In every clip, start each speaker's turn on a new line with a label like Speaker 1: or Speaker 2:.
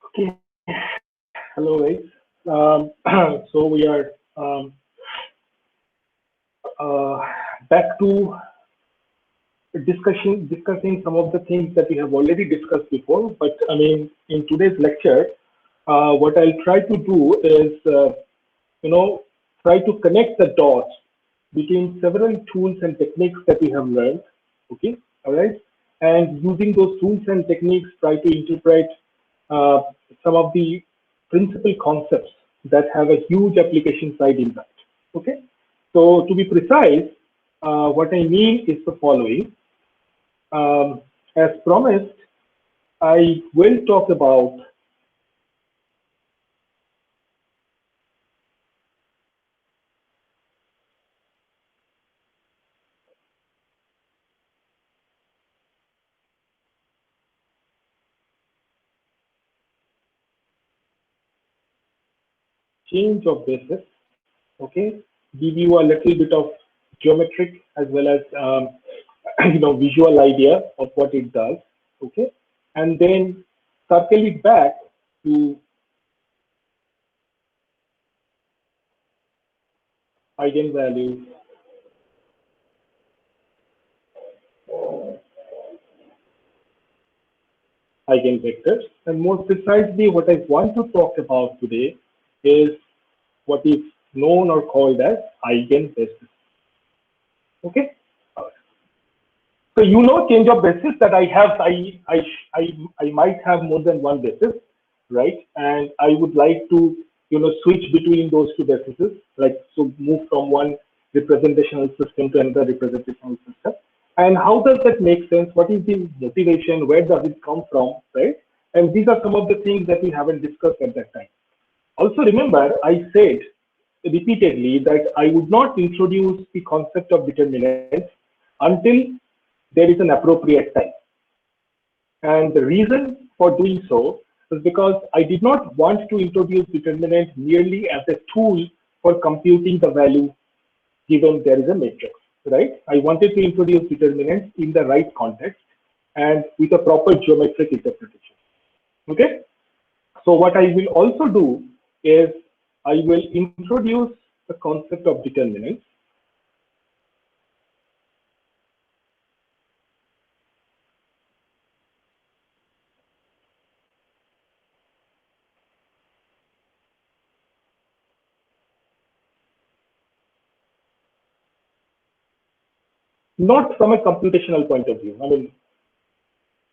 Speaker 1: Okay, hello guys. So we are uh, back to discussing some of the things that we have already discussed before. But I mean, in today's lecture, what I'll try to do is, you know, try to connect the dots between several tools and techniques that we have learned. Okay, all right, and using those tools and techniques, try to interpret uh, some of the principal concepts that have a huge application side impact. Okay, so to be precise, what I mean is the following. As promised, I will talk about change of basis. Okay, give you a little bit of geometric as well as visual idea of what it does. Okay, and then circle it back to eigenvalues, eigenvectors, and more precisely, what I want to talk about today is what is known or called as eigenbasis. Okay. So you know change of basis that I might have more than one basis, right? And I would like to switch between those two bases, like so move from one representational system to another representational system. And how does that make sense? What is the motivation? Where does it come from, right? And these are some of the things that we haven't discussed at that time. Also remember, I said repeatedly that I would not introduce the concept of determinants until there is an appropriate time. And the reason for doing so is because I did not want to introduce determinant merely as a tool for computing the value given there is a matrix, right? I wanted to introduce determinants in the right context and with a proper geometric interpretation. Okay? So what I will also do is I will introduce the concept of determinants. Not from a computational point of view. I mean,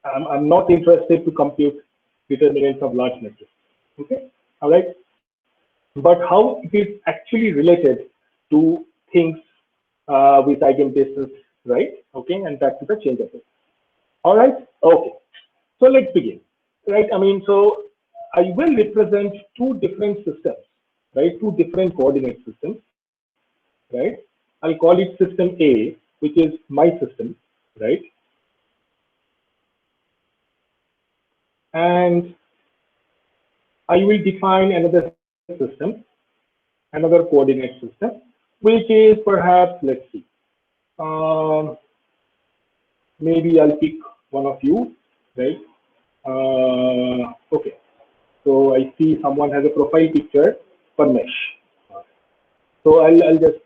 Speaker 1: I'm not interested to compute determinants of large matrices. Okay, all right. But how it is actually related to things with eigenbasis, right? Okay, and back to the change of it. All right. Okay. So let's begin. Right. I mean, so I will represent two different systems, right? Two different coordinate systems, right? I'll call it system A, which is my system, right? And I will define another system, another coordinate system, which is perhaps, let's see, um, maybe I'll pick one of you, right? Okay, so I see someone has a profile picture, Parmesh. So I'll just,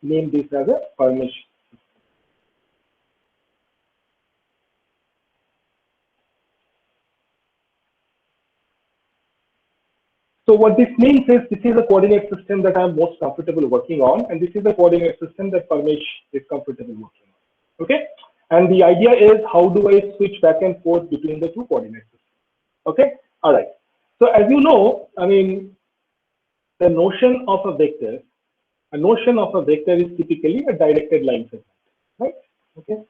Speaker 1: name this as a Parmesh. So what this means is this is a coordinate system that I'm most comfortable working on, and this is a coordinate system that Parmesh is comfortable working on. Okay, and the idea is how do I switch back and forth between the two coordinate systems? Okay, all right. So as you know, I mean, the notion of a notion of a vector is typically a directed line segment, right? Okay,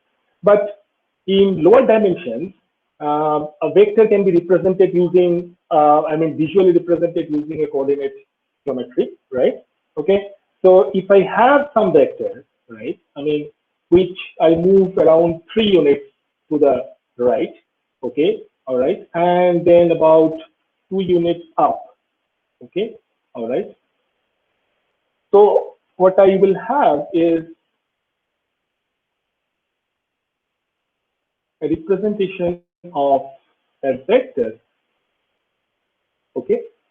Speaker 1: but in lower dimensions, a vector can be represented using, I mean, visually represented using a coordinate geometry, right? Okay, so if I have some vector, right, I mean, which I move around 3 units to the right, okay, all right, and then about 2 units up, okay, all right. So what I will have is a representation of a vector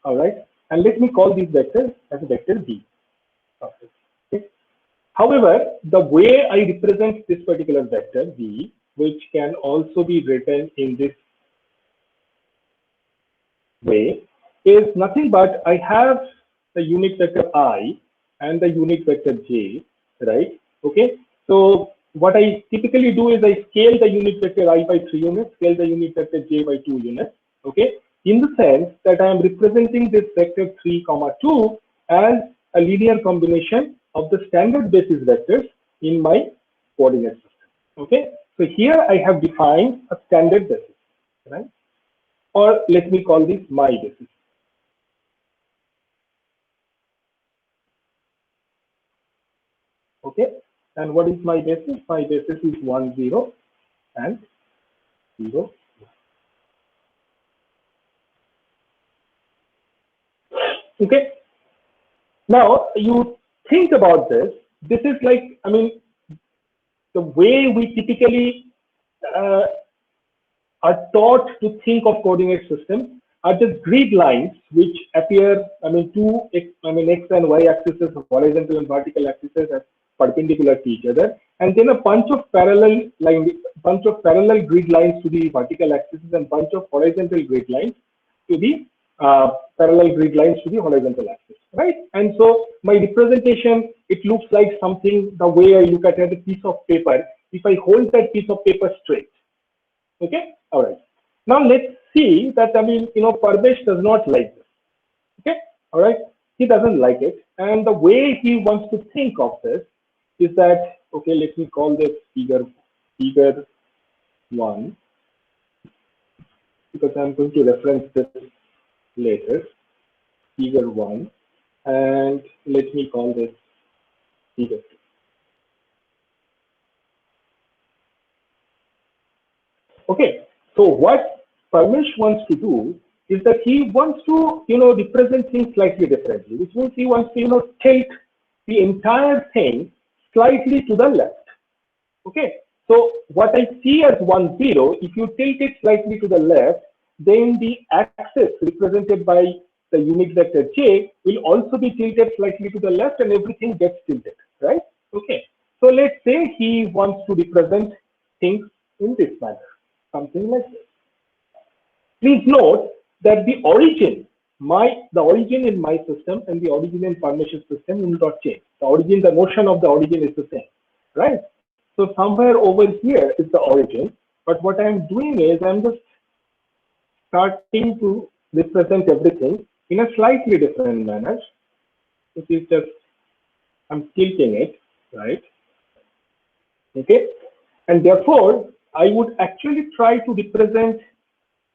Speaker 1: All right, and let me call this vector as a vector B. Okay. However, the way I represent this particular vector B, which can also be written in this way, is nothing but I have the unit vector I and the unit vector J, right? Okay. So what I typically do is I scale the unit vector I by 3 units, scale the unit vector J by 2 units. Okay. In the sense that I am representing this vector 3, 2 as a linear combination of the standard basis vectors in my coordinate system. Okay. So here I have defined a standard basis, right? Or let me call this my basis. Okay, and what is my basis? My basis is 1, 0 and 0. Okay, now you think about this. This is like, I mean, the way we typically are taught to think of coordinate systems are just grid lines which appear, I mean, x and y axes, horizontal and vertical axes as perpendicular to each other, and then a bunch of parallel grid lines to the vertical axis and bunch of horizontal grid lines to the parallel grid lines to the horizontal axis, right? And so my representation, it looks like something, the way I look at it, a piece of paper. If I hold that piece of paper straight, okay, all right. Now let's see that, I mean, Parvesh does not like this. Okay, all right. He doesn't like it, and the way he wants to think of this is that, okay, let me call this figure 1, because I'm going to reference this later. Figure 1, and let me call this figure 2. Okay, so what Parmesh wants to do is that he wants to, represent things slightly differently, which means he wants to, tilt the entire thing slightly to the left. Okay, so what I see as 1, 0, if you tilt it slightly to the left, then the axis represented by the unit vector J will also be tilted slightly to the left, and everything gets tilted, right? Okay, so let's say he wants to represent things in this manner, something like this. Please note that the origin in my system and the origin in Parmesh's system will not change. The origin, the motion of the origin is the same, right? So somewhere over here is the origin, but what I'm doing is I'm just starting to represent everything in a slightly different manner. It is just, I'm tilting it, right? Okay, and therefore I would actually try to represent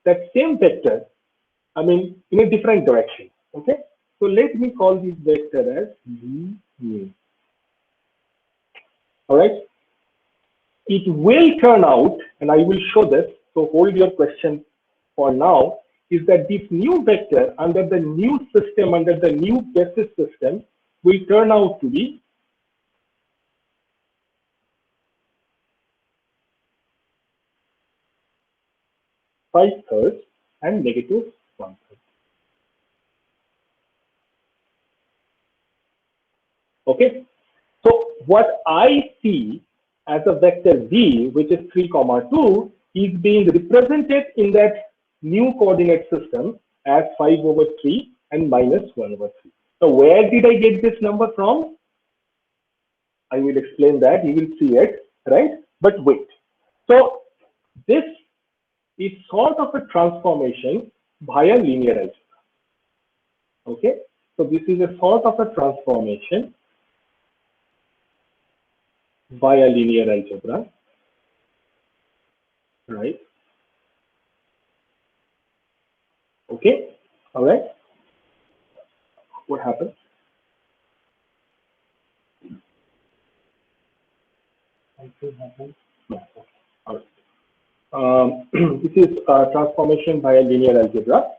Speaker 1: that same vector, I mean, in a different direction. Okay, so let me call this vector as V. All right, it will turn out, and I will show this, so hold your question for now, is that this new vector under the new system, under the new basis system, will turn out to be -5/3 and -1/3. Okay, so what I see as a vector V, which is 3, 2, is being represented in that new coordinate system as 5/3 and -1/3. So where did I get this number from? I will explain that. You will see it, right? But wait. So this is sort of a transformation via linear algebra. Okay, so this is a sort of a transformation via linear algebra, right? Okay, all right. What happens? No. All right. This is transformation via linear algebra.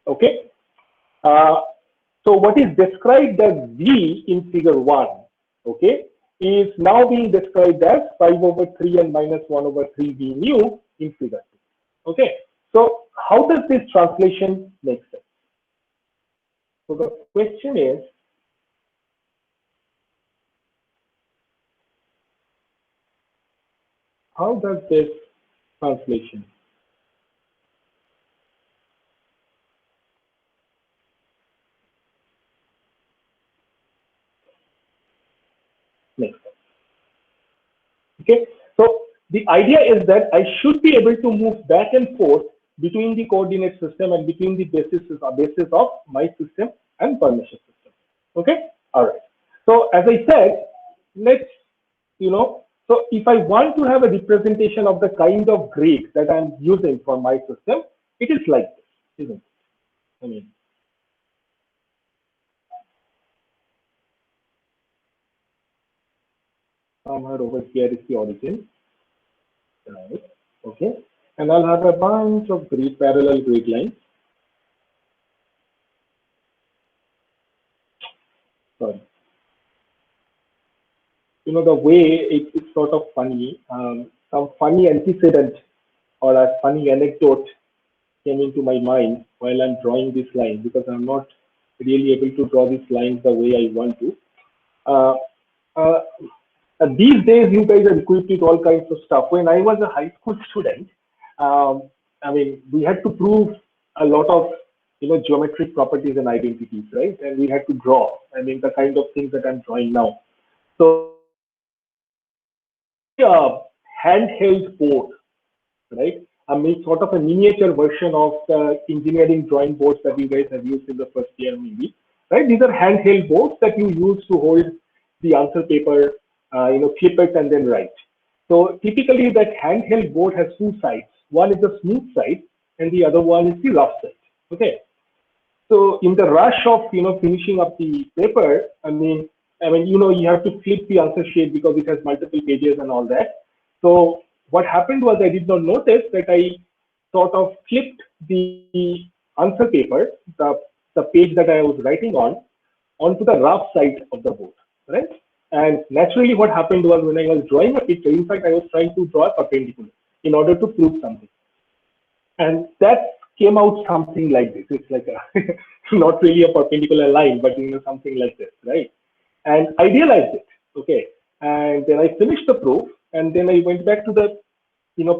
Speaker 1: Okay. So what is described as V in figure 1, okay, is now being described as 5/3 and -1/3 V mu in figure 2. Okay. So how does this translation make sense? So the question is, how does this translation? Next. Okay, so the idea is that I should be able to move back and forth between the coordinate system and between the basis of my system and permission system. Okay, all right. So as I said, let's, so if I want to have a representation of the kind of grid that I'm using for my system, it is like this, isn't it? I mean, somewhere over here is the origin, right? Okay, and I'll have a bunch of parallel grid lines. Sorry. The way it's sort of funny, some funny antecedent or a funny anecdote came into my mind while I'm drawing this line, because I'm not really able to draw these lines the way I want to. Uh, uh, these days, you guys are equipped with all kinds of stuff. When I was a high school student, um, I mean, we had to prove a lot of geometric properties and identities, right? And we had to draw. I mean, the kind of things that I'm drawing now. So a handheld board, right? I mean, sort of a miniature version of the engineering drawing boards that you guys have used in the first year, maybe, right? These are handheld boards that you use to hold the answer paper, flip it and then write. So typically, that handheld board has two sides. One is the smooth side, and the other one is the rough side. Okay. So in the rush of finishing up the paper, you have to flip the answer sheet because it has multiple pages and all that. So what happened was, I did not notice that I sort of flipped the answer paper, the page that I was writing on, onto the rough side of the board, right? And naturally, what happened was, when I was drawing a picture, in fact, I was trying to draw a perpendicular in order to prove something. And that came out something like this. It's like a not really a perpendicular line, but something like this, right? And I realized it. Okay. And then I finished the proof, and then I went back to the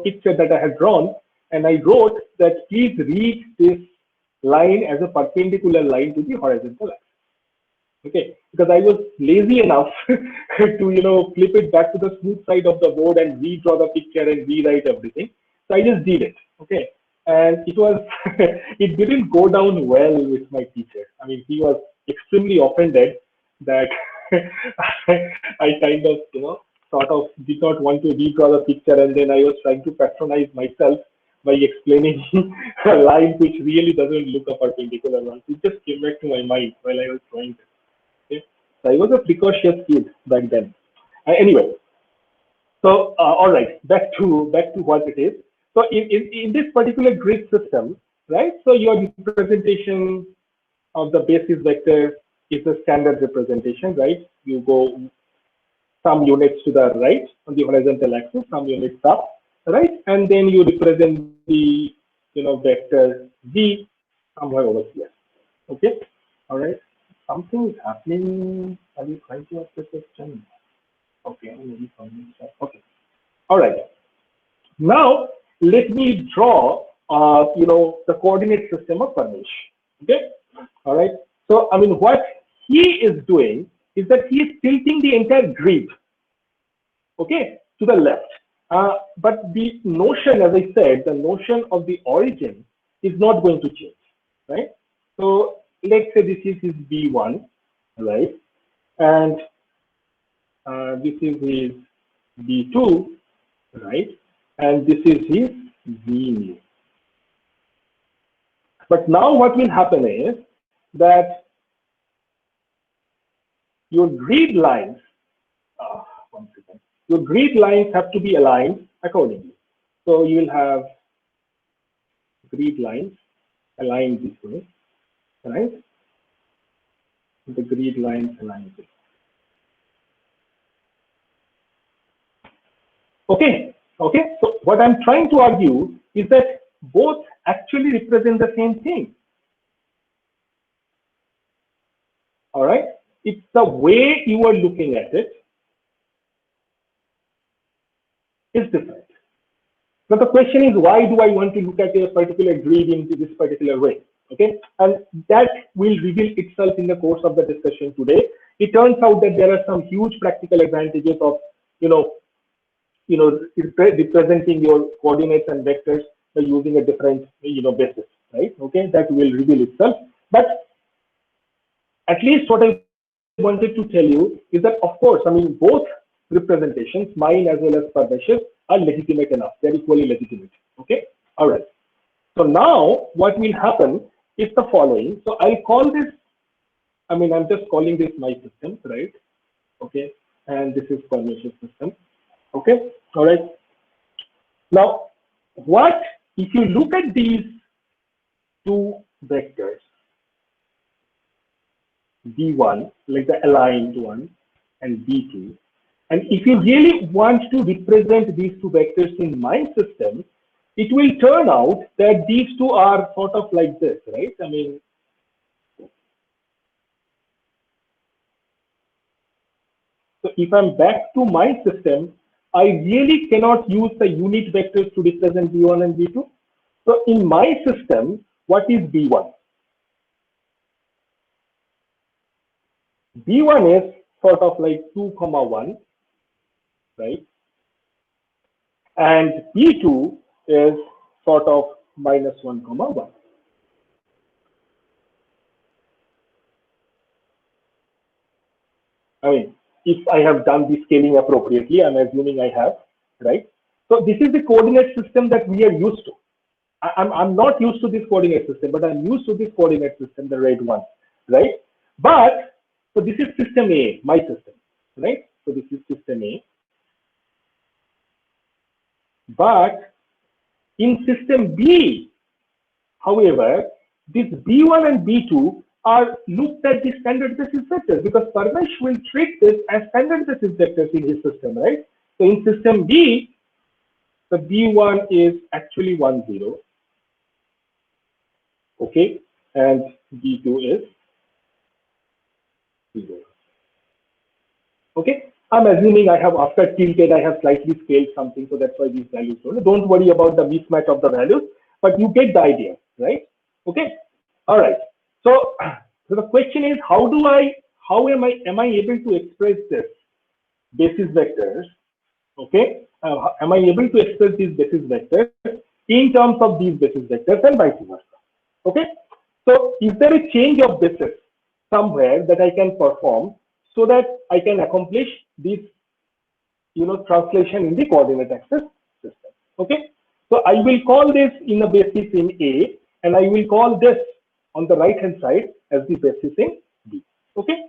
Speaker 1: picture that I had drawn, and I wrote that, please read this line as a perpendicular line to the horizontal axis. Okay, because I was lazy enough to flip it back to the smooth side of the board and redraw the picture and rewrite everything. So I just did it. Okay, and it was it didn't go down well with my teacher. I mean, he was extremely offended that I kind of sort of did not want to redraw the picture, and then I was trying to patronize myself by explaining a line which really doesn't look a perpendicular one. It just came back to my mind while I was drawing this. Okay? So I was a precocious kid back then. Anyway, so all right, back to what it is. So in this particular grid system, right? So your representation of the basis vector is a standard representation, right? You go some units to the right on the horizontal axis, some units up, right? And then you represent the vector v somewhere over here. Okay, all right. Something is happening. Are you trying to ask the question? Okay, maybe something. Okay, all right. Now let me draw, the coordinate system of Parmesh. Okay, all right. So I mean, what he is doing is that he is tilting the entire grid, okay, to the left. But the notion, as I said, the notion of the origin is not going to change, right? So let's say this is his V1, right? And this is his V2, right? And this is his V mu. But now what will happen is that your grid lines, one second, your grid lines have to be aligned accordingly. So you will have grid lines aligned this way, right? The grid lines aligned this way. Okay, okay. So what I'm trying to argue is that both actually represent the same thing. All right. It's the way you are looking at it is different. But the question is, why do I want to look at a particular grid in this particular way? Okay, and that will reveal itself in the course of the discussion today. It turns out that there are some huge practical advantages of, you know, representing your coordinates and vectors by using a different, basis, right? Okay, that will reveal itself. But at least what I wanted to tell you is that, of course, I mean, both representations, mine as well as Parvesh's, are legitimate enough. They're equally legitimate. Okay, all right. So now what will happen is the following. So I'll call this, I mean, I'm just calling this my system, right? Okay, and this is Parvesh's system. Okay, all right. Now, what if you look at these two vectors, B1, like the aligned one, and B2, and if you really want to represent these two vectors in my system, it will turn out that these two are sort of like this, right? I mean, so if I'm back to my system, I really cannot use the unit vectors to represent B1 and B2. So in my system, what is B1? B1 is sort of like 2, 1, right? And B2 is sort of -1, 1. I mean, if I have done the scaling appropriately, I'm assuming I have, right? So this is the coordinate system that we are used to. I'm not used to this coordinate system, but I'm used to this coordinate system, the red one, right? But, so this is system A, my system, right? So this is system A. But in system B, however, this B1 and B2 are looked at the standard basis vectors, because Parvesh will treat this as standard basis vectors in his system, right? So in system B, the B1 is actually 1, 0. Okay, and B2 is 0. Okay, I'm assuming I have, after tilted, I have slightly scaled something, so that's why these values don't worry about the mismatch of the values, but you get the idea, right? Okay, all right. So the question is, how am I able to express this basis vectors? Okay, am I able to express these basis vectors in terms of these basis vectors and vice versa? Okay, so is there a change of basis somewhere that I can perform so that I can accomplish this, translation in the coordinate access system? Okay, so I will call this in a basis in A, and I will call this on the right hand side as the basis in B. Okay.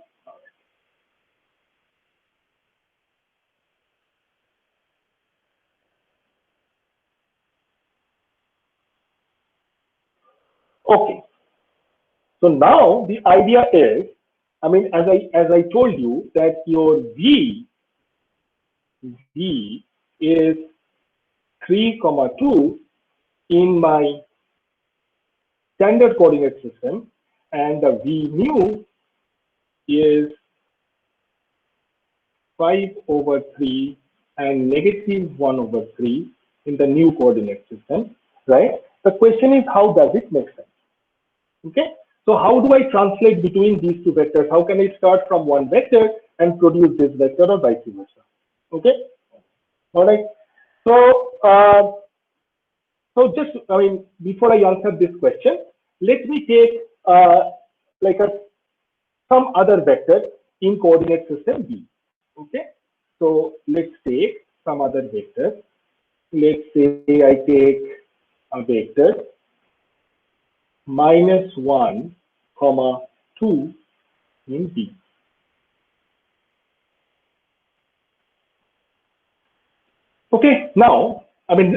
Speaker 1: Okay. So now the idea is, I mean, as I told you that your V is 3, 2 in my standard coordinate system, and the V mu is 5/3 and -1/3 in the new coordinate system, right? The question is, how does it make sense? Okay, so how do I translate between these two vectors? How can I start from one vector and produce this vector, or vice versa? Okay, all right. So so just, I mean, before I answer this question, let me take like some other vector in coordinate system B. Okay, so let's take some other vector. Let's say I take a vector -1, 2 in B. Okay, now, I mean,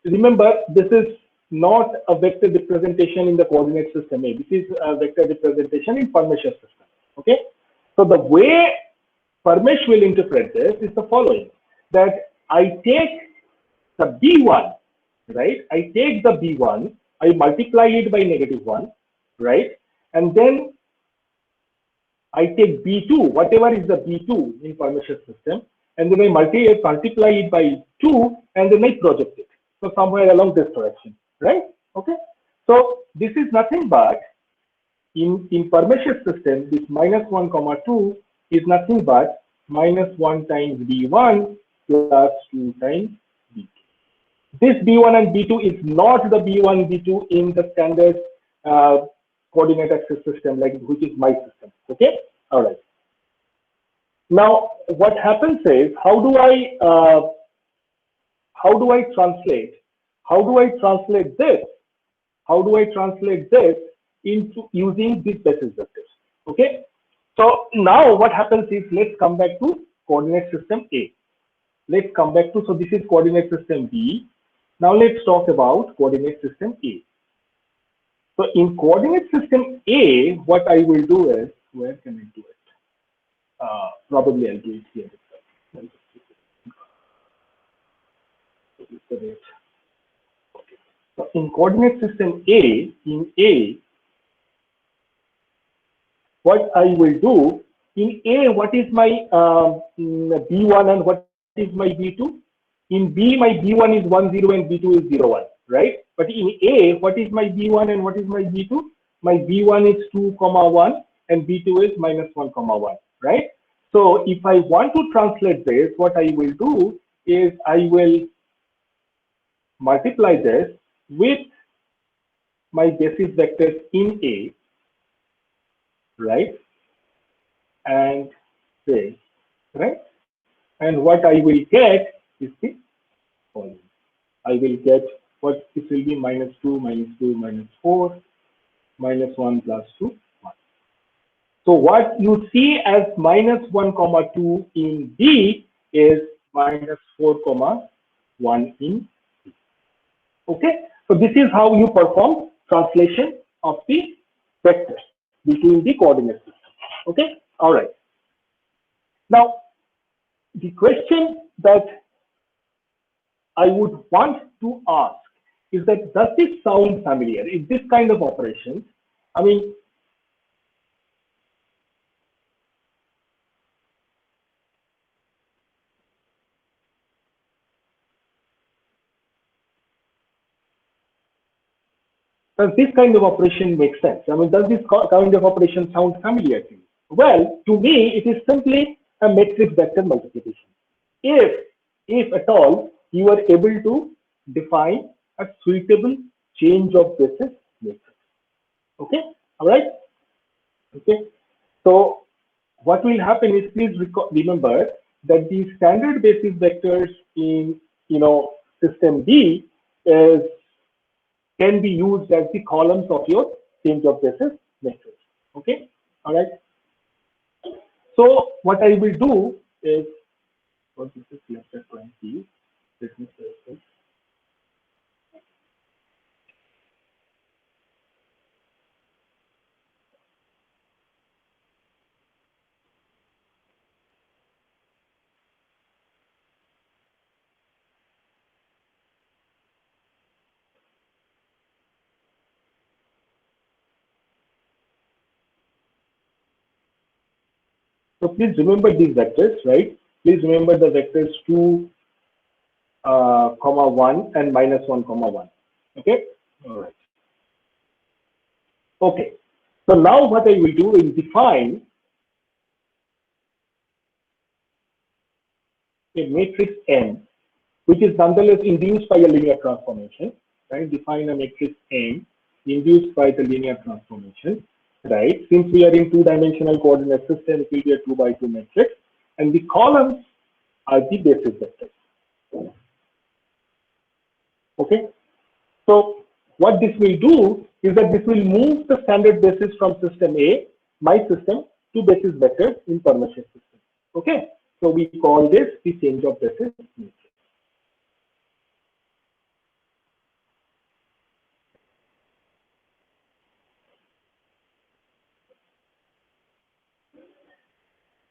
Speaker 1: remember, this is not a vector representation in the coordinate system A. This is a vector representation in Parmesh's system. Okay, so the way Parmesh will interpret this is the following: that I take the B1, right? I take the B1, I multiply it by -1, right? And then I take B2, whatever is the B2 in Pernicious system, and then I multiply it by 2, and then I project it. So somewhere along this direction, right? Okay. So this is nothing but in Pernicious system, this -1 comma 2 is nothing but -1 times B1 plus 2 times B2. This B1 and B2 is not the B1, B2 in the standard coordinate access system, like which is my system. Okay, all right. Now, what happens is, how do I translate? How do I translate this? How do I translate this into using these basis vectors? Okay. So now what happens is, let's come back to coordinate system A. Let's come back to, so this is coordinate system B. Now let's talk about coordinate system A. So in coordinate system A, what I will do is, where can I do it? Probably I'll do it here. So in coordinate system A, in A, what I will do, in A, what is my B1 and what is my B2? In B, my B1 is 1, 0 and B2 is 0, 1, right? But in A, what is my B1 and what is my B2? My B1 is 2, 1 and B2 is -1, 1, right? So if I want to translate this, what I will do is I will multiply this with my basis vectors in A, right? And this, right? And what I will get is the following. I will get what this will be -2, -2, -4, -1 plus 2, 1. So what you see as -1, 2 in B is -4, 1 in B. Okay, so this is how you perform translation of the vectors between the coordinate system. Okay, all right. Now, the question that I would want to ask is that, does this sound familiar? Is this kind of operations? I mean, does this kind of operation make sense? I mean, does this kind of operation sound familiar to you? Well, to me, it is simply a matrix vector multiplication. If at all you are able to define a suitable change of basis matrix. Okay, all right. Okay, so what will happen is, please remember that the standard basis vectors in system B is can be used as the columns of your change of basis matrix. Okay, all right. So what I will do is, what this is lecture 20. Let me say this. So please remember these vectors, right? Please remember the vectors 2, 1 and -1, 1. Okay, all right. Okay, so now what I will do is define a matrix M, which is nonetheless induced by a linear transformation, right? Define a matrix M induced by the linear transformation, right? Since we are in two-dimensional coordinate system, it will be a 2 by 2 matrix, and the columns are the basis vectors. Okay, so what this will do is that this will move the standard basis from system A, my system, to basis vectors in Pernicious system. Okay, so we call this the change of basis matrix.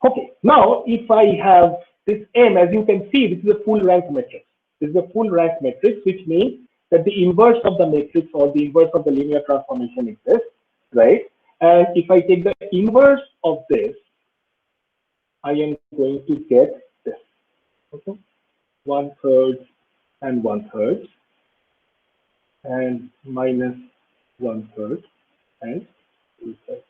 Speaker 1: Okay, now if I have this M, as you can see, this is a full rank matrix. This is a full rank matrix, which means that the inverse of the matrix or the inverse of the linear transformation exists, right? And if I take the inverse of this, I am going to get this. Okay, 1/3 and 1/3, and minus 1/3 and 2/3.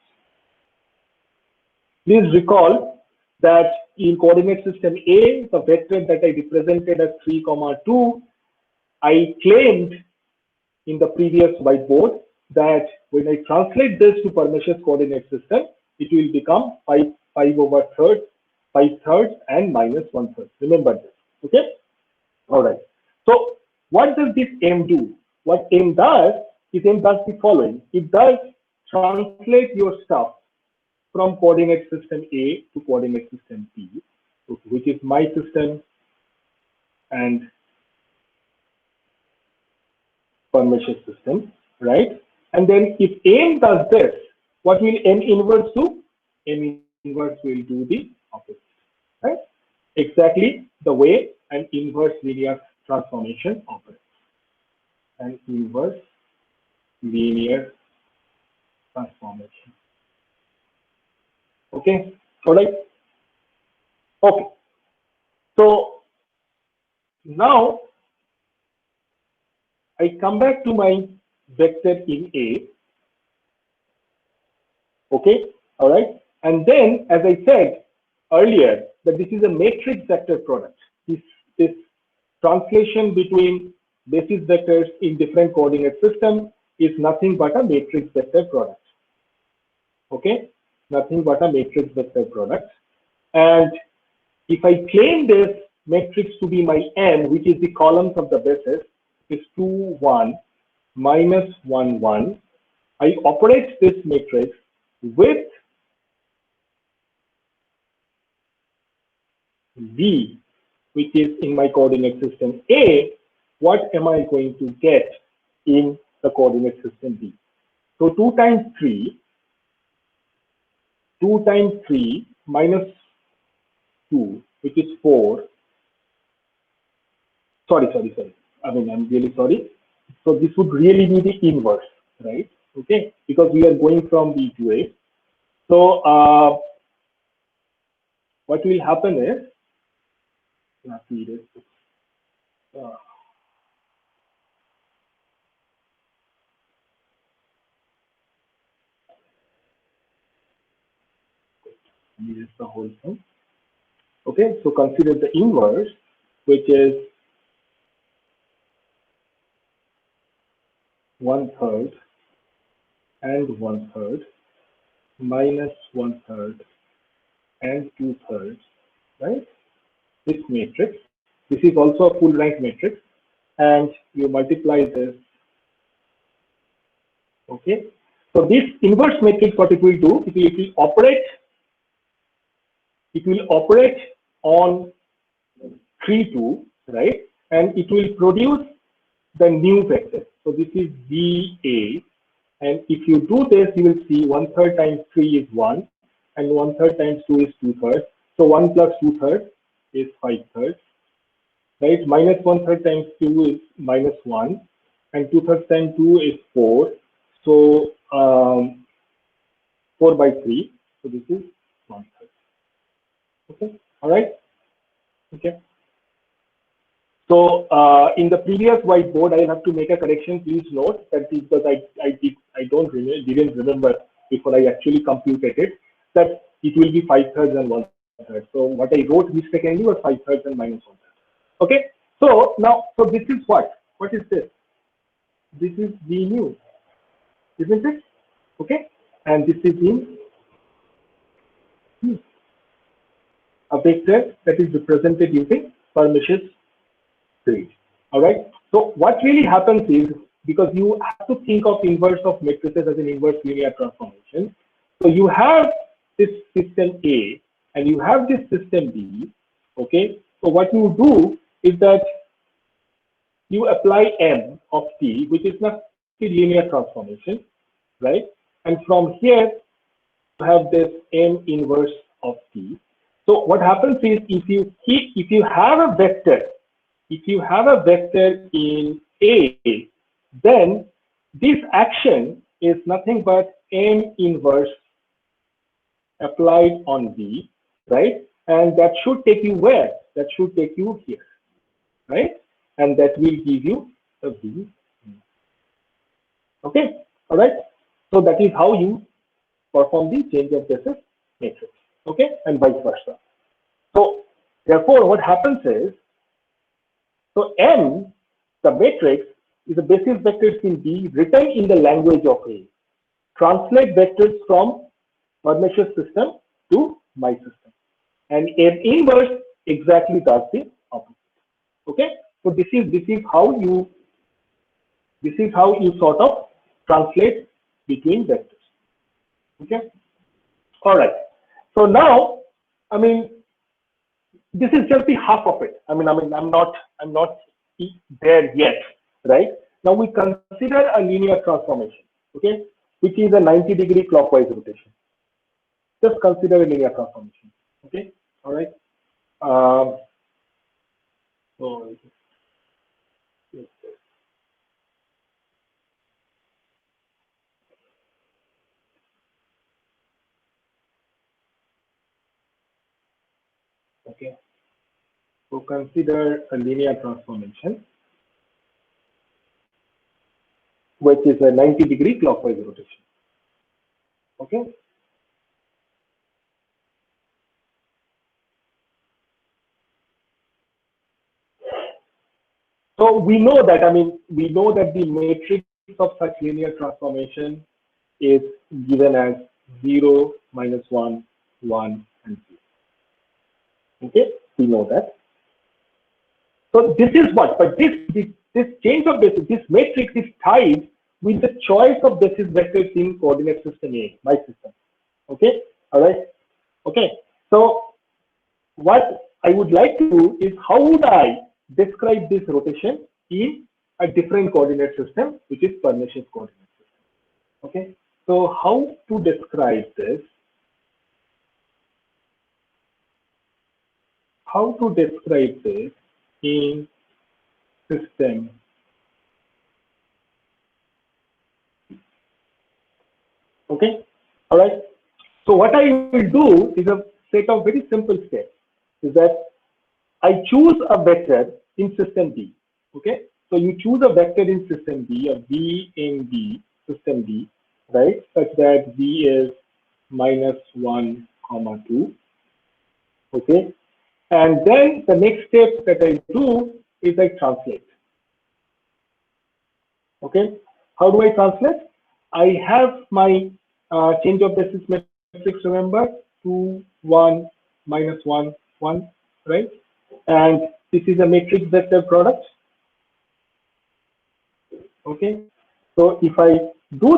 Speaker 1: Please recall that in coordinate system A, the vector that I represented as 3, 2, I claimed in the previous whiteboard that when I translate this to Parmesh's coordinate system, it will become 5/3, 5/3 and minus 1/3. Remember this, okay? All right. So what does this M do? What M does is M does the following. It does translate your stuff from coordinate system A to coordinate system B, which is my system and Parmesh's system, right? And then if M does this, what will M inverse do? M inverse will do the opposite, right? Exactly the way an inverse linear transformation operates. An inverse linear transformation. Okay, all right. Okay, so now I come back to my vector in A. Okay, all right. And then, as I said earlier, that this is a matrix vector product. This translation between basis vectors in different coordinate systems is nothing but a matrix vector product. Okay, nothing but a matrix vector product. And if I claim this matrix to be my M, which is the columns of the basis, is 2, 1, minus 1, 1. I operate this matrix with V, which is in my coordinate system A. What am I going to get in the coordinate system B? So 2 times 3 minus 2, which is 4. Sorry. I mean, I'm really sorry. So this would really be the inverse, right? Okay, because we are going from B to A. So what will happen is, this is the whole thing. Okay, so consider the inverse, which is 1/3 and 1/3 minus 1/3 and 2/3, right? This matrix. This is also a full rank matrix, and you multiply this. Okay, so this inverse matrix, what it will do, it will operate. It will operate on 3, 2, right? And it will produce the new vector. So this is VA. And if you do this, you will see 1/3 times 3 is 1, and 1/3 times 2 is 2/3. So 1 plus 2/3 is 5/3, right? Minus 1/3 times 2 is minus 1, and 2/3 times 2 is 4. So 4 by 3. So this is 1/3. Okay, all right. Okay. So in the previous whiteboard, I have to make a correction. Please note that because I didn't remember before I actually computed it, that it will be 5/3 and 1/3. So what I wrote mistakenly was 5/3 and minus 1/3. Okay. So now, so this is what? What is this? This is V new, isn't it? Okay. And this is in a vector that is represented using Parmesh's grid. All right. So what really happens is, because you have to think of inverse of matrices as an inverse linear transformation. So you have this system A and you have this system B. Okay. So what you do is that you apply M of T, which is not the linear transformation, right? And from here you have this M inverse of T. So what happens is, if you have a vector, in A, then this action is nothing but M inverse applied on V, right? And that should take you where? That should take you here, right? And that will give you a V. Okay, all right. So that is how you perform the change of basis matrix. Okay, and vice versa. So therefore, what happens is, so M, the matrix, is a basis vectors in B written in the language of A. Translate vectors from Pernicious system to my system, and M inverse exactly does the opposite. Okay, so this is how you sort of translate between vectors. Okay, all right. So now, I mean, this is just the half of it. I'm not there yet, right? Now we consider a linear transformation, okay, which is a 90-degree clockwise rotation. Just consider a linear transformation, okay, all right. So okay, so consider a linear transformation which is a 90-degree clockwise rotation, okay. So we know that, we know that the matrix of such linear transformation is given as 0, -1, 1, and 0. Okay, we know that. So this is what, but this change of basis, this matrix is tied with the choice of basis vectors in coordinate system A, my system. Okay, all right. Okay, so what I would like to do is, how would I describe this rotation in a different coordinate system, which is Pernicious coordinate system. Okay, so how to describe this? How to describe this in system? Okay, all right. So what I will do is a set of very simple steps. Is that I choose a vector in system B. Okay, so you choose a vector in system B, a V in B, system B, right? Such that V is -1, 2. Okay, and then the next step that I do is I translate. Okay, how do I translate? I have my change of basis matrix, remember, 2, 1, -1, 1, right? And this is a matrix vector product. Okay, so if I do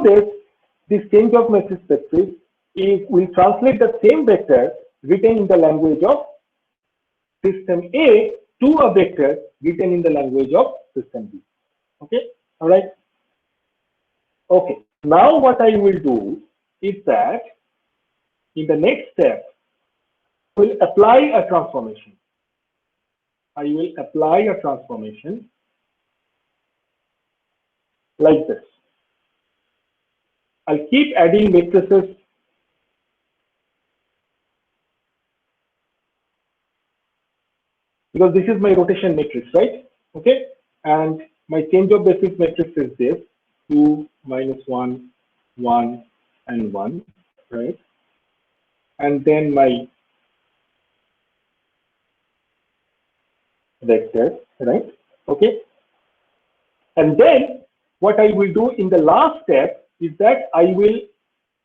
Speaker 1: this change of basis matrix will translate the same vector written in the language of system A to a vector written in the language of system B. Okay, all right. Okay, now what I will do is that in the next step, I will apply a transformation. I will apply a transformation like this. I'll keep adding matrices because this is my rotation matrix, right? Okay, and my change of basis matrix is this: 2, -1, 1, and 1, right? And then my vector, right? Okay, and then what I will do in the last step is that I will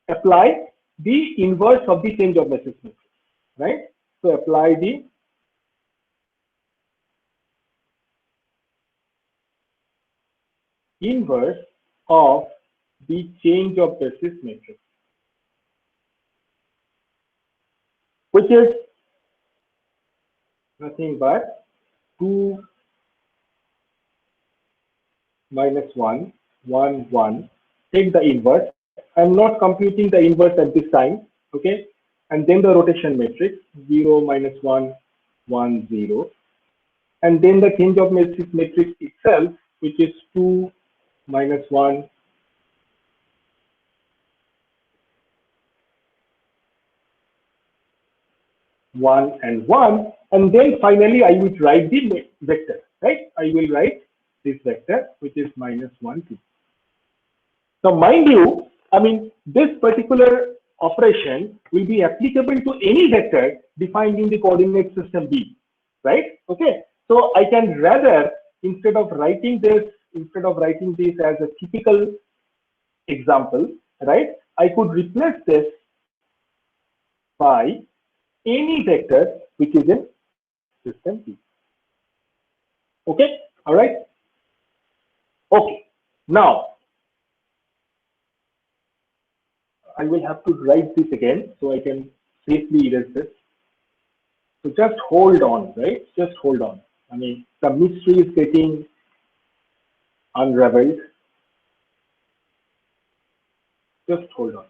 Speaker 1: apply the inverse of the change of basis matrix, right? So apply the inverse of the change of basis matrix, which is nothing but 2, -1, 1, 1. Take the inverse. I'm not computing the inverse at this time, okay? And then the rotation matrix, 0, -1, 1, 0. And then the change of basis matrix itself, which is 2, -1, 1 and 1, and then finally I will write the vector, right? I will write this vector, which is -1, 2. So mind you, I mean, this particular operation will be applicable to any vector defined in the coordinate system B, right? Okay. So I can rather, instead of writing this as a typical example, right? I could replace this by any vector which is in system B. Okay. All right. Okay. Now I will have to write this again so I can safely erase this. So just hold on, right? Just hold on. I mean, the mystery is getting unraveled. Just hold on.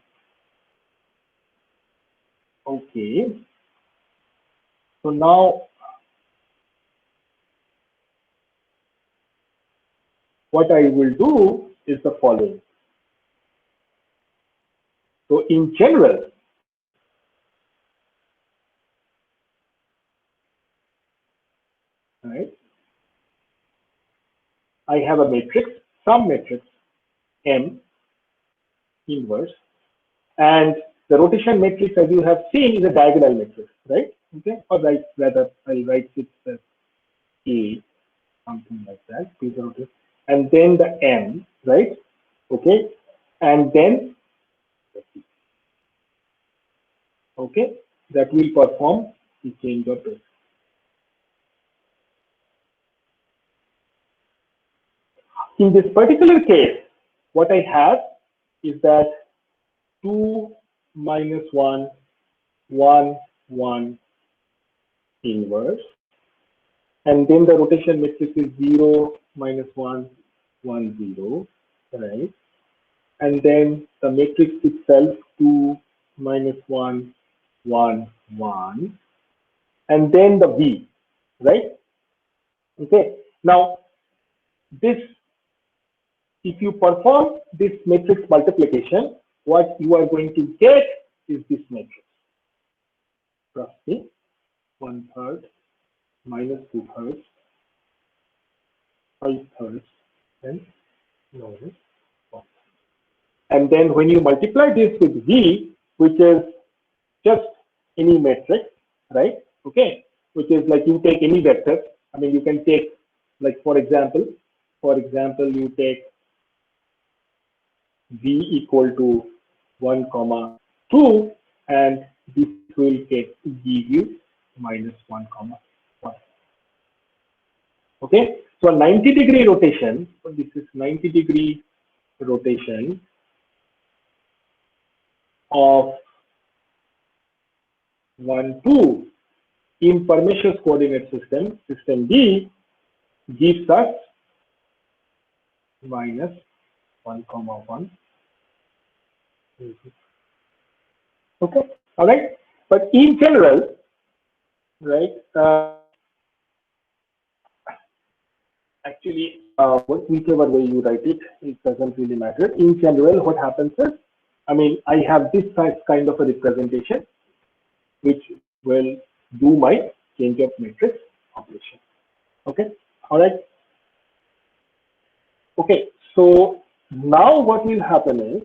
Speaker 1: Okay. So now, what I will do is the following. So in general, right, I have a matrix, some matrix M inverse, and the rotation matrix, as you have seen, is a diagonal matrix, right? Okay, or rather, I'll write it as A, something like that, and then the M, right? Okay, and then okay, that will perform the change of basis. In this particular case, what I have is that 2 minus 1, 1, 1 inverse, and then the rotation matrix is 0, minus 1, 1, 0, right? And then the matrix itself 2, minus 1, 1, 1, and then the V, right? Okay. Now, this, if you perform this matrix multiplication, what you are going to get is this matrix. Roughly 1/3, minus 2/3, 5/3, and minus 1. And then when you multiply this with V, which is just any matrix, right? Okay, which is like you take any vector. I mean, you can take, like, for example, you take V equal to 1, 2, and this will give you -1, 1. Okay, so a 90-degree rotation. So this is 90-degree rotation of 1, 2 in Pernicious coordinate system, system D, gives us -1, 1. Okay, all right. But in general, right? Actually, whichever way you write it, it doesn't really matter. In general, what happens is, I mean, I have this kind of a representation, which will do my change of matrix operation. Okay, all right. Okay, so now what will happen is,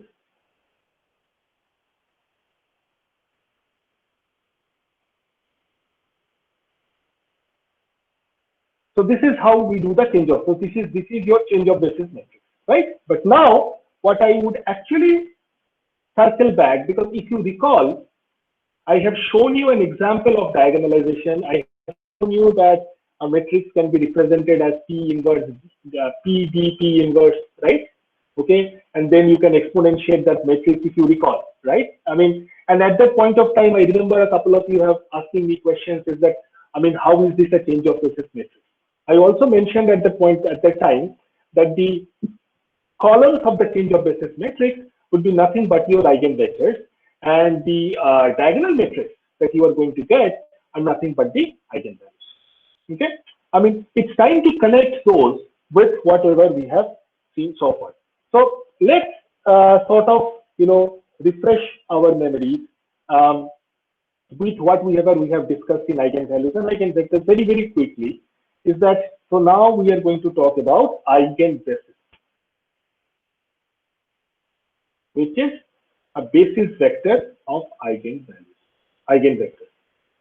Speaker 1: so this is how we do the change of. So this is your change of basis matrix, right? But now what I would actually circle back, because if you recall, I have shown you an example of diagonalization. I have shown you that a matrix can be represented as P inverse, P D P inverse, right? Okay, and then you can exponentiate that matrix if you recall, right? I mean, and at that point of time, I remember a couple of you have asking me questions. Is that, I mean, how is this a change of basis matrix? I also mentioned at that time that the columns of the change of basis matrix would be nothing but your eigenvectors, and the diagonal matrix that you are going to get are nothing but the eigenvalues. Okay, I mean, it's time to connect those with whatever we have seen so far. So let's sort of, refresh our memories. with whatever we have discussed in eigenvalues and eigenvectors very, very quickly is that, so now we are going to talk about eigenbasis, which is a basis vector of eigenvalues, eigenvector,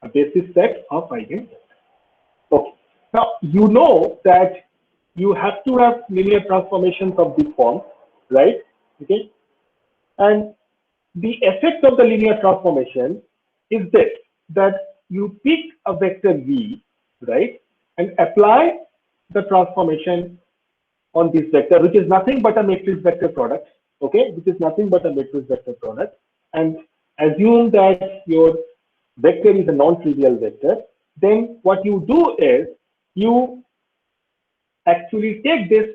Speaker 1: a basis set of eigenvectors. Okay. Now, you know that you have to have linear transformations of this form, right? Okay. And the effect of the linear transformation is this, that you pick a vector v, right, and apply the transformation on this vector, which is nothing but a matrix vector product, okay, which is nothing but a matrix vector product, and assume that your vector is a non-trivial vector. Then what you do is you actually take this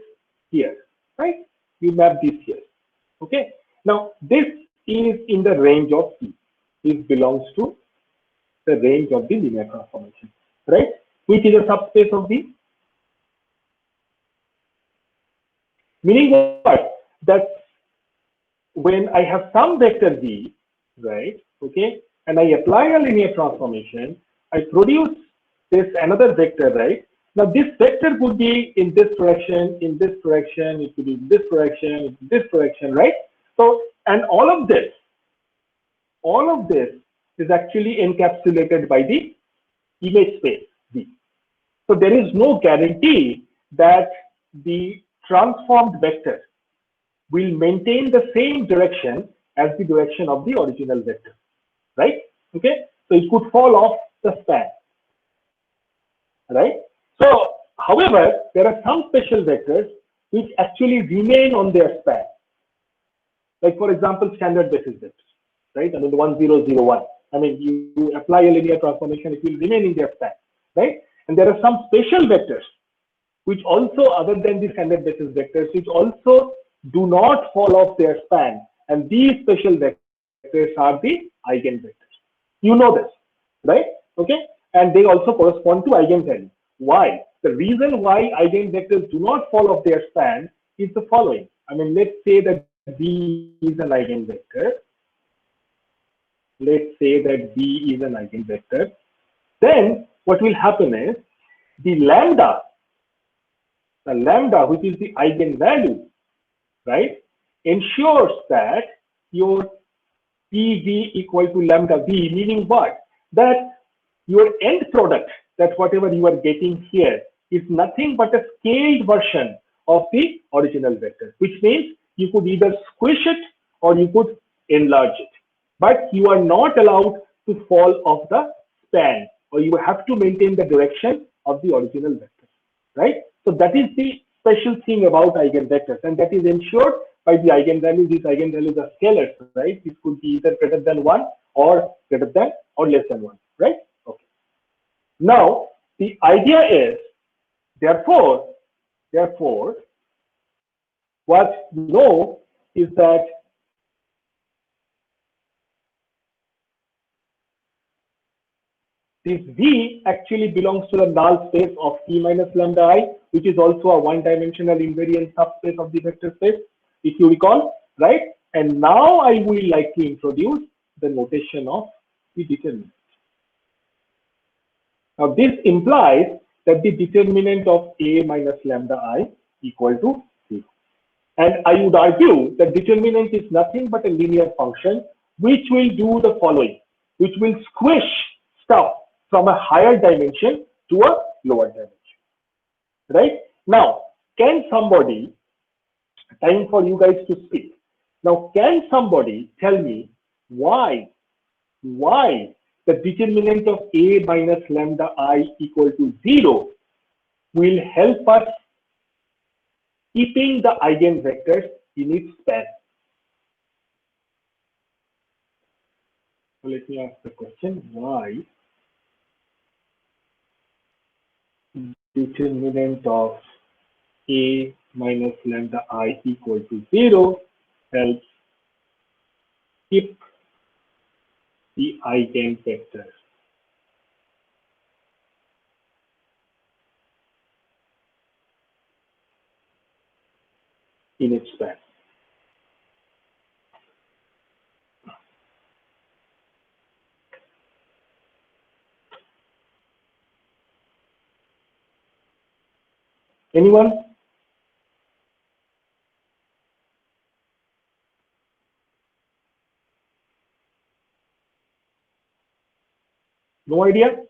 Speaker 1: here, right? You map this here, okay? Now, this is in the range of C. This belongs to the range of the linear transformation, right? Which is a subspace of the, meaning what? That when I have some vector v, right, okay, and I apply a linear transformation, I produce this another vector, right? Now this vector could be in this direction, it could be in this direction, right? So, and all of this is actually encapsulated by the image space V. So there is no guarantee that the transformed vector will maintain the same direction as the direction of the original vector, right? Okay, so it could fall off the span, right? So, however, there are some special vectors which actually remain on their span, like for example, standard basis vectors, right? I mean, the 1, 0, 0, 1. I mean, you apply a linear transformation, it will remain in their span, right? And there are some special vectors which also, other than the standard basis vectors, which also do not fall off their span, and these special vectors are the eigenvectors. You know this, right? Okay, and they also correspond to eigenvalues. Why? The reason why eigenvectors do not fall off their span is the following. I mean, let's say that V is an eigenvector. Let's say that V is an eigenvector. Then what will happen is the lambda, which is the eigenvalue, right, ensures that your PV equal to lambda V, meaning what? That your end product, that whatever you are getting here, is nothing but a scaled version of the original vector, which means you could either squish it or you could enlarge it. But you are not allowed to fall off the span, or you have to maintain the direction of the original vector, right? So that is the special thing about eigenvectors, and that is ensured by the eigenvalues. These eigenvalues are scalars, right? It could be either greater than 1 or greater than or less than 1, right? Okay. Now, the idea is, therefore, what you know is that this V actually belongs to the null space of E minus lambda I, which is also a one-dimensional invariant subspace of the vector space, if you recall, right? And now I will like to introduce the notation of the determinant. Now this implies that the determinant of A minus lambda I equal to 0. And I would argue that determinant is nothing but a linear function which will do the following, which will squish stuff from a higher dimension to a lower dimension, right? Now, can somebody, time for you guys to speak. Now, can somebody tell me why the determinant of A minus lambda I equal to 0 will help us keeping the eigenvectors in its span? So let me ask the question, why determinant of A minus lambda I equal to 0 helps keep the eigenvectors in its span. Anyone? No idea?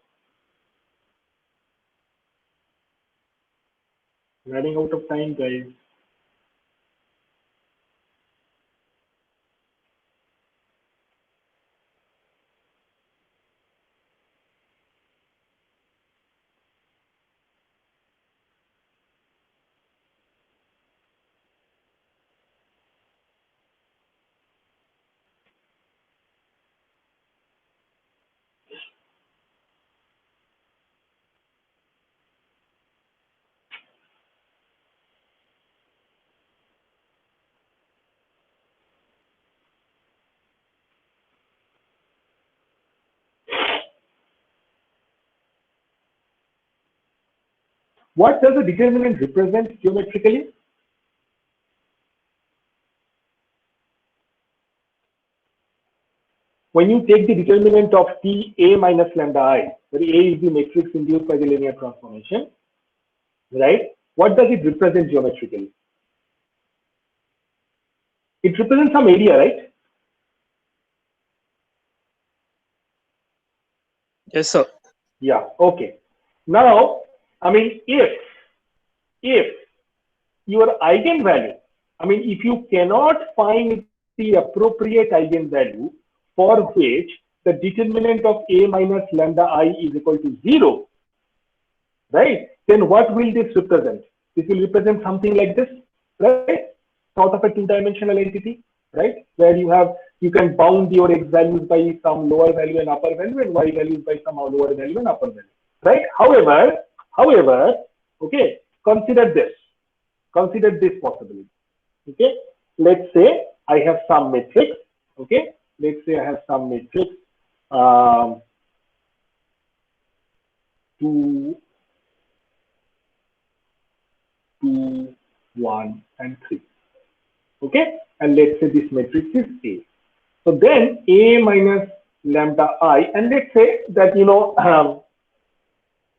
Speaker 1: Running out of time, guys. What does a determinant represent geometrically? When you take the determinant of T A minus lambda I, where A is the matrix induced by the linear transformation, right? What does it represent geometrically? It represents some area, right?
Speaker 2: Yes, sir.
Speaker 1: Yeah, okay. Now, I mean, if your eigenvalue, I mean, if you cannot find the appropriate eigenvalue for which the determinant of A minus lambda I is equal to 0, right? Then what will this represent? This will represent something like this, right? Sort of a two-dimensional entity, right? Where you can bound your x values by some lower value and upper value, and y values by some lower value and upper value, right? However, okay, consider this possibility. Okay, let's say I have some matrix. Okay, let's say I have some matrix 2, 2, 1, and 3. Okay, and let's say this matrix is A. So then A minus lambda I, and let's say that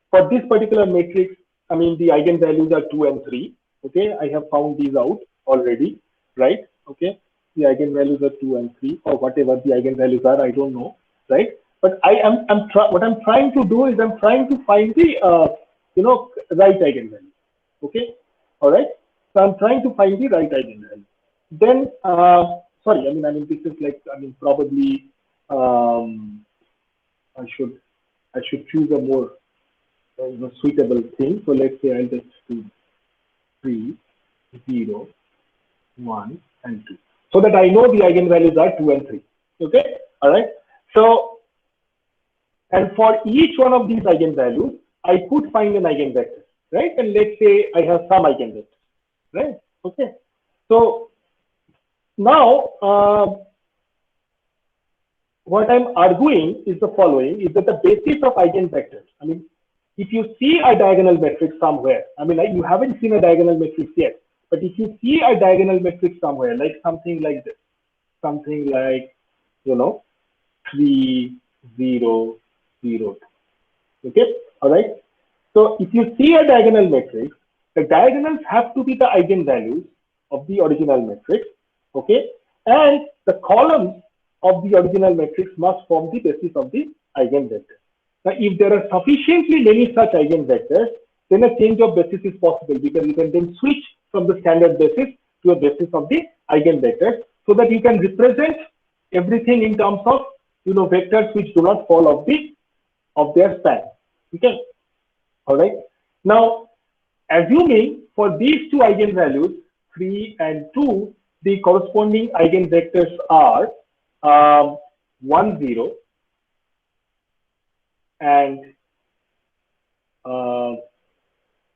Speaker 1: for this particular matrix, I mean the eigenvalues are 2 and 3. Okay, I have found these out already, right? Okay, the eigenvalues are 2 and 3, or whatever the eigenvalues are, I don't know, right? But what I'm trying to do is I'm trying to find the right eigenvalue. Okay, all right. So I'm trying to find the right eigenvalue. Then sorry, I mean this is like, I mean, probably I should choose a more suitable thing. So let's say I'll just do 3, 0, 1, and 2, so that I know the eigenvalues are 2 and 3. Okay, all right. So, and for each one of these eigenvalues, I could find an eigenvector, right? And let's say I have some eigenvectors, right? Okay. So now, what I'm arguing is the following: is that the basis of eigenvectors, I mean, if you see a diagonal matrix somewhere, I mean, you haven't seen a diagonal matrix yet, but if you see a diagonal matrix somewhere, like something like this, something like, 3, 0, 0, 2. Okay, all right. So if you see a diagonal matrix, the diagonals have to be the eigenvalues of the original matrix. Okay, and the columns of the original matrix must form the basis of the eigenvector. Now, if there are sufficiently many such eigenvectors, then a change of basis is possible, because you can then switch from the standard basis to a basis of the eigenvectors, so that you can represent everything in terms of vectors which do not fall of their span. Okay, all right. Now, assuming for these two eigenvalues 3 and 2, the corresponding eigenvectors are 1, 0 and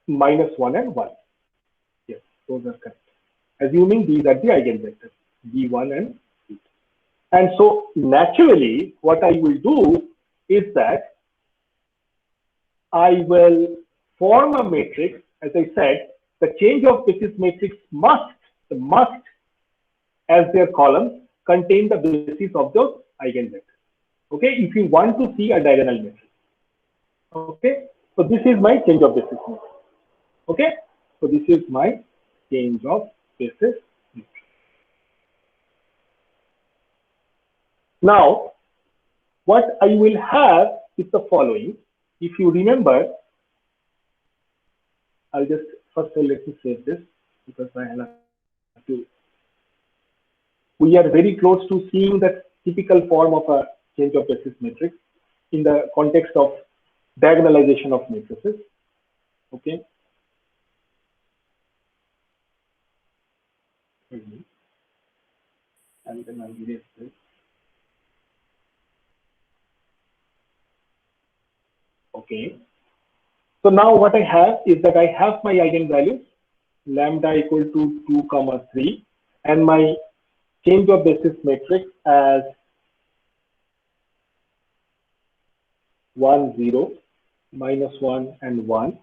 Speaker 1: -1 and 1. Yes, those are correct. Assuming these are the eigenvectors, B1 and B2. And so naturally, what I will do is that I will form a matrix. As I said, the change of basis matrix must, as their columns, contain the basis of those eigenvectors. Okay, if you want to see a diagonal matrix. Okay, so this is my change of basis matrix. Okay, So this is my change of basis matrix. Now, what I will have is the following. If you remember, I'll just first let me save this because I have to. We are very close to seeing the typical form of a change of basis matrix in the context of diagonalization of matrices. Okay. And then I'll erase this. Okay. So now what I have is that I have my eigenvalues, lambda equal to 2, 3, and my change of basis matrix as 1, 0, -1, and 1.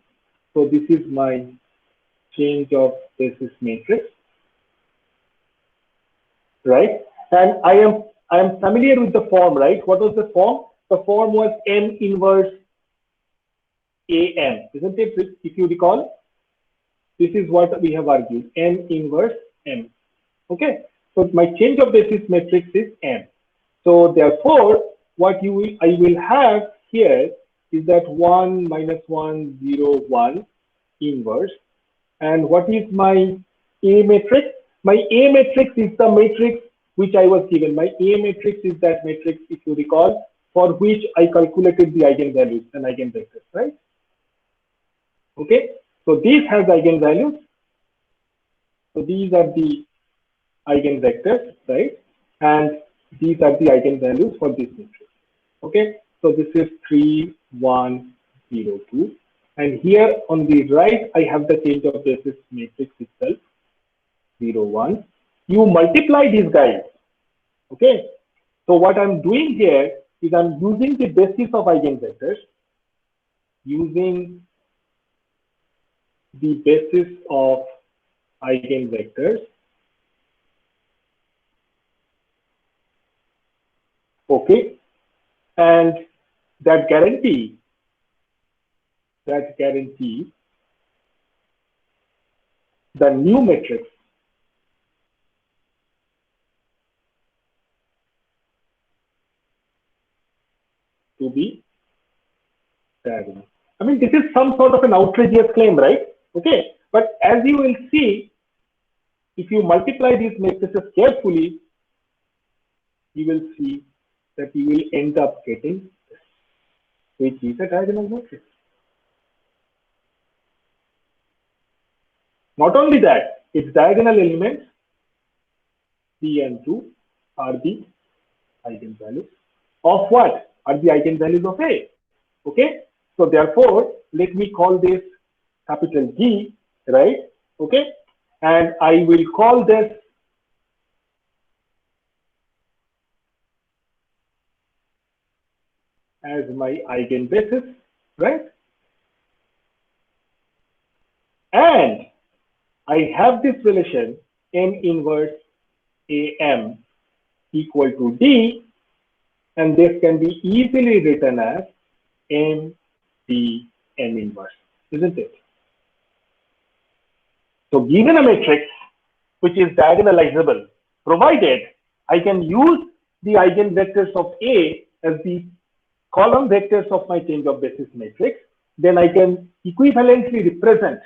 Speaker 1: So this is my change of basis matrix, right? And I am familiar with the form, right? What was the form? The form was M inverse AM, isn't it? If you recall, this is what we have argued, M inverse M. Okay, so my change of basis matrix is M. So therefore, what I will have here is that 1, -1, 0, 1 inverse. And what is my A matrix? My A matrix is the matrix which I was given. My A matrix is that matrix, if you recall, for which I calculated the eigenvalues and eigenvectors, right? Okay, so this has eigenvalues. So these are the eigenvectors, right? And these are the eigenvalues for this matrix. Okay, so this is 3, 1, 0, 2. And here on the right, I have the change of basis matrix itself, 0, 1. You multiply these guys. Okay, so what I'm doing here is I'm using the basis of eigenvectors, using the basis of eigenvectors. Okay, and that guarantees the new matrix to be diagonal. I mean, this is some sort of an outrageous claim, right? Okay, but as you will see, if you multiply these matrices carefully, you will see that you will end up getting this, which is a diagonal matrix. Not only that, its diagonal elements, 3 and 2, are the eigenvalues of what? Are the eigenvalues of A. Okay, so therefore, let me call this capital G, right? Okay, and I will call this as my eigenbasis, right? And I have this relation M inverse AM equal to D, and this can be easily written as M D M inverse, isn't it? So given a matrix which is diagonalizable, provided I can use the eigenvectors of A as the column vectors of my change of basis matrix, then I can equivalently represent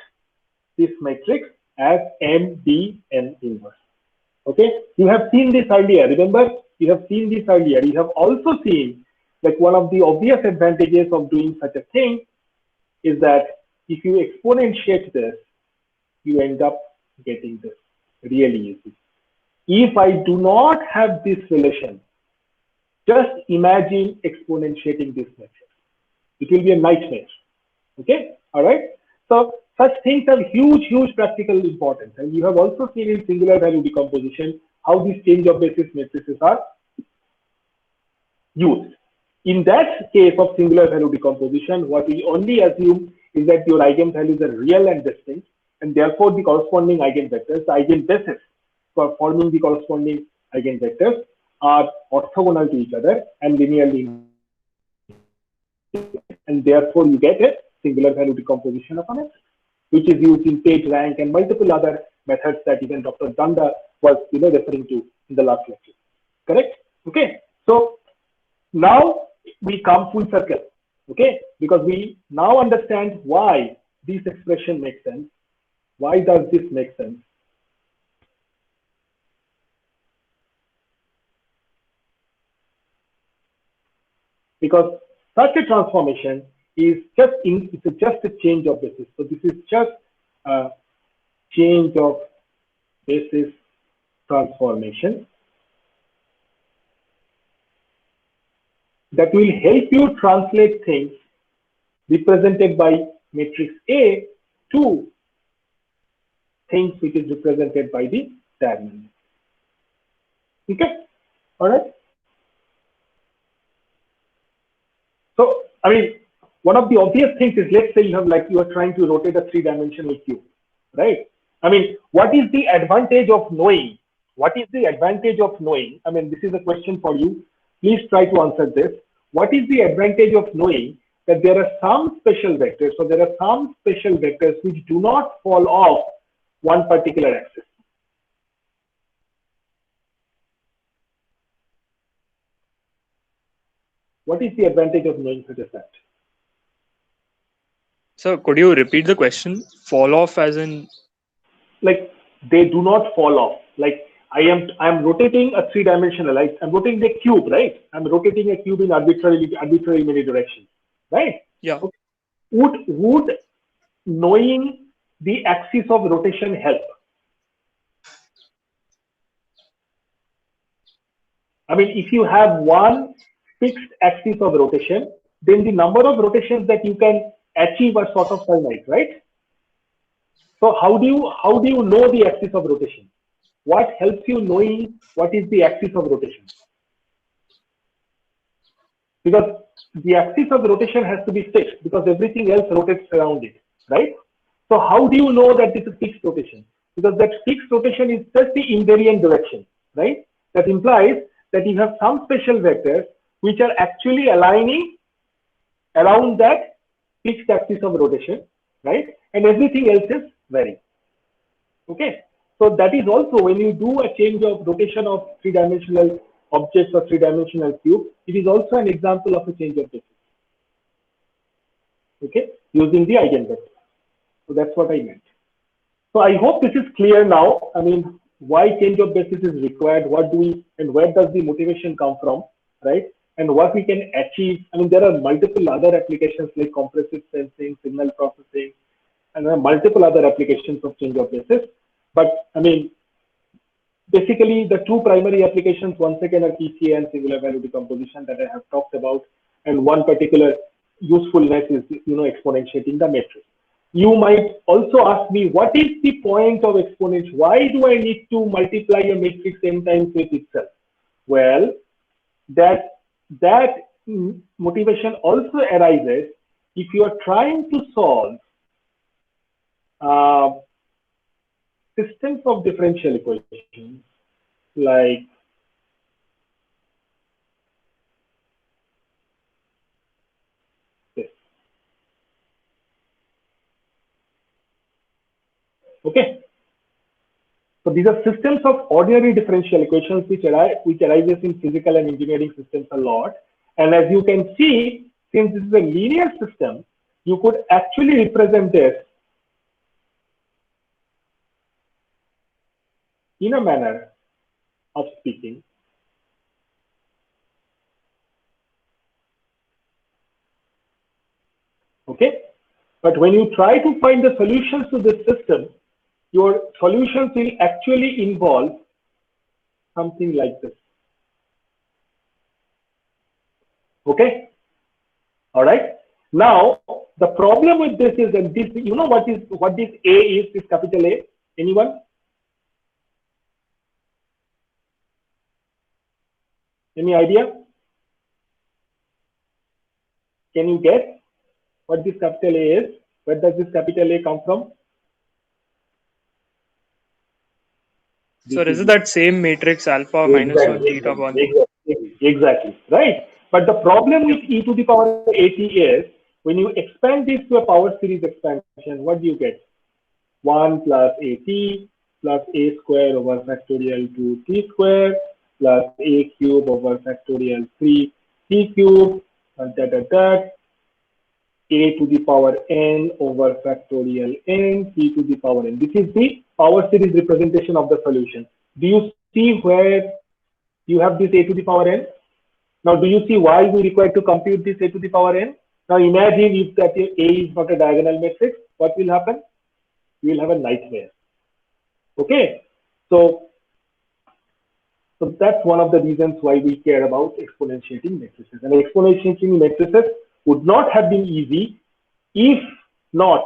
Speaker 1: this matrix as MD M inverse. Okay, you have seen this earlier. Remember, you have seen this earlier. You have also seen that one of the obvious advantages of doing such a thing is that if you exponentiate this, you end up getting this really easy. If I do not have this relation, just imagine exponentiating this matrix. It will be a nightmare. Okay, all right. So such things have huge practical importance, and you have also seen in singular value decomposition how these change of basis matrices are used. In that case of singular value decomposition, what we only assume is that your eigenvalues are real and distinct, and therefore the corresponding eigenvectors, the eigenbases for forming the corresponding eigenvectors, are orthogonal to each other and linearly, and therefore you get a singular value decomposition of a matrix. which is used in PageRank and multiple other methods that even Dr. Danda was referring to in the last lecture. Correct? Okay. So now we come full circle. Okay, because we now understand why this expression makes sense. Why does this make sense? Because such a transformation is just a change of basis. So this is just a change of basis transformation that will help you translate things represented by matrix A to things which is represented by the diagonal. Okay, all right. So, I mean, one of the obvious things is, let's say you are trying to rotate a three-dimensional cube, right? I mean, what is the advantage of knowing? What is the advantage of knowing? I mean, this is a question for you. Please try to answer this. What is the advantage of knowing that there are some special vectors? So there are some special vectors which do not fall off one particular axis. What is the advantage of knowing such a fact?
Speaker 2: So could you repeat the question? Fall off as in?
Speaker 1: Like they do not fall off. Like I am rotating a three-dimensional, I'm rotating a cube, right? I'm rotating a cube in arbitrary many directions, right?
Speaker 2: Yeah.
Speaker 1: Okay. Would knowing the axis of rotation help? I mean, if you have one fixed axis of rotation, then the number of rotations that you can achieve are sort of finite, right? So how do you know the axis of rotation? What helps you knowing what is the axis of rotation? Because the axis of rotation has to be fixed because everything else rotates around it, right? So how do you know that this is fixed rotation? Because that fixed rotation is just the invariant direction, right? That implies that you have some special vectors which are actually aligning around that fixed axis of rotation, right? And everything else is varying. Okay. So that is also when you do a change of rotation of three-dimensional objects or three-dimensional cube, it is also an example of a change of basis. Okay, using the eigenvector. So that's what I meant. So I hope this is clear now. I mean, why change of basis is required, what do we, and where does the motivation come from, right? And what we can achieve. I mean, there are multiple other applications like compressive sensing, signal processing, and there are multiple other applications of change of basis. But I mean, basically the two primary applications once again are PCA and singular value decomposition that I have talked about, and one particular usefulness is exponentiating the matrix. You might also ask me, what is the point of exponentiation? Why do I need to multiply a matrix n times with itself? Well, that motivation also arises if you are trying to solve systems of differential equations like this. Okay. So these are systems of ordinary differential equations which arises in physical and engineering systems a lot. And as you can see, since this is a linear system, you could actually represent this in a manner of speaking. Okay. But when you try to find the solutions to this system, your solutions will actually involve something like this. Okay. All right. Now the problem with this is that this, what this A is, this capital A. Anyone? Any idea? Can you guess what this capital A is? Where does this capital A come from?
Speaker 2: So is it that same matrix alpha minus 1 theta 1?
Speaker 1: Exactly, right? But the problem with e to the power at is when you expand this to a power series expansion, what do you get? 1 plus at plus a square over factorial 2t square plus a cube over factorial 3t cube that a to the power n over factorial n t to the power n. This is the power series representation of the solution. Do you see where you have this a to the power n? Now, do you see why we require to compute this a to the power n? Now, imagine if that a is not a diagonal matrix, what will happen? We will have a nightmare. Okay, so that's one of the reasons why we care about exponentiating matrices. And exponentiating matrices would not have been easy if not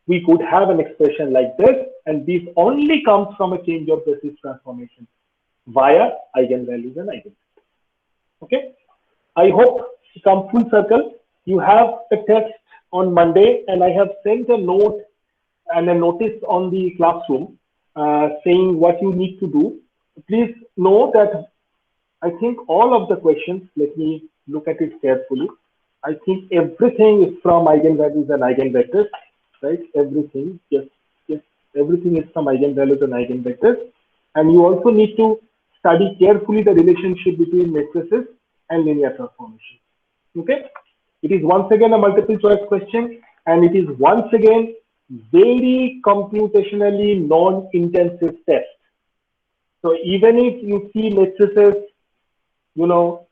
Speaker 1: we could have an expression like this, and this only comes from a change of basis transformation via eigenvalues and eigenvectors. Okay, I hope to come full circle. You have a test on Monday, and I have sent a note and a notice on the classroom saying what you need to do. Please know that I think all of the questions, let me look at it carefully. I think everything is from eigenvalues and eigenvectors, right? Everything, yes, everything is from eigenvalues and eigenvectors. And you also need to study carefully the relationship between matrices and linear transformation. Okay? It is once again a multiple choice question, and it is once again very computationally non-intensive test. So even if you see matrices, you know,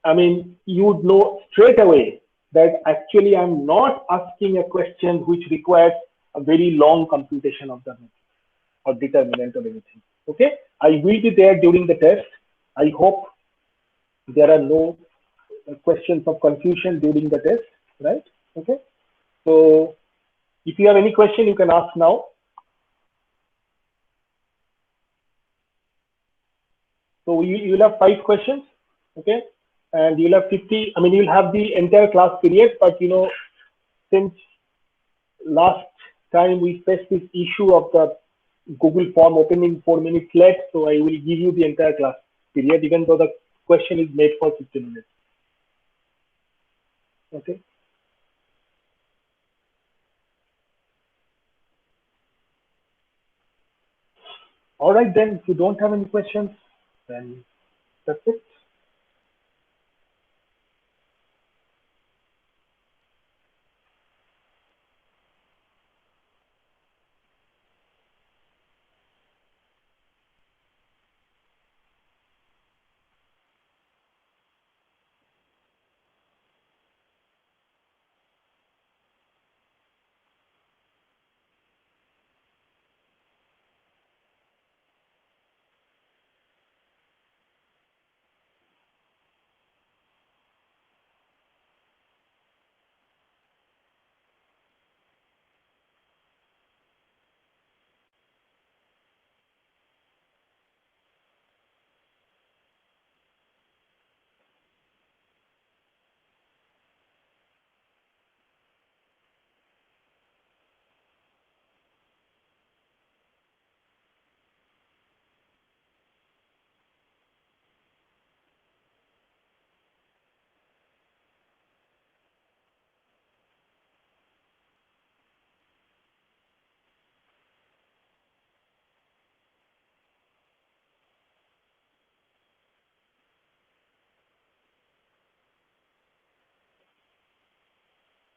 Speaker 1: I mean, you would know straight away that actually I'm not asking a question which requires a very long computation of the matrix or determinant or anything. Okay, I will be there during the test. I hope there are no questions of confusion during the test, right? Okay, so if you have any question, you can ask now. So you'll have 5 questions, okay? And you'll have 50, I mean, you'll have the entire class period, but you know, since last time we faced this issue of the Google form opening 4 minutes late, so I will give you the entire class period, even though the question is made for 15 minutes. Okay. All right, then, if you don't have any questions, then that's it.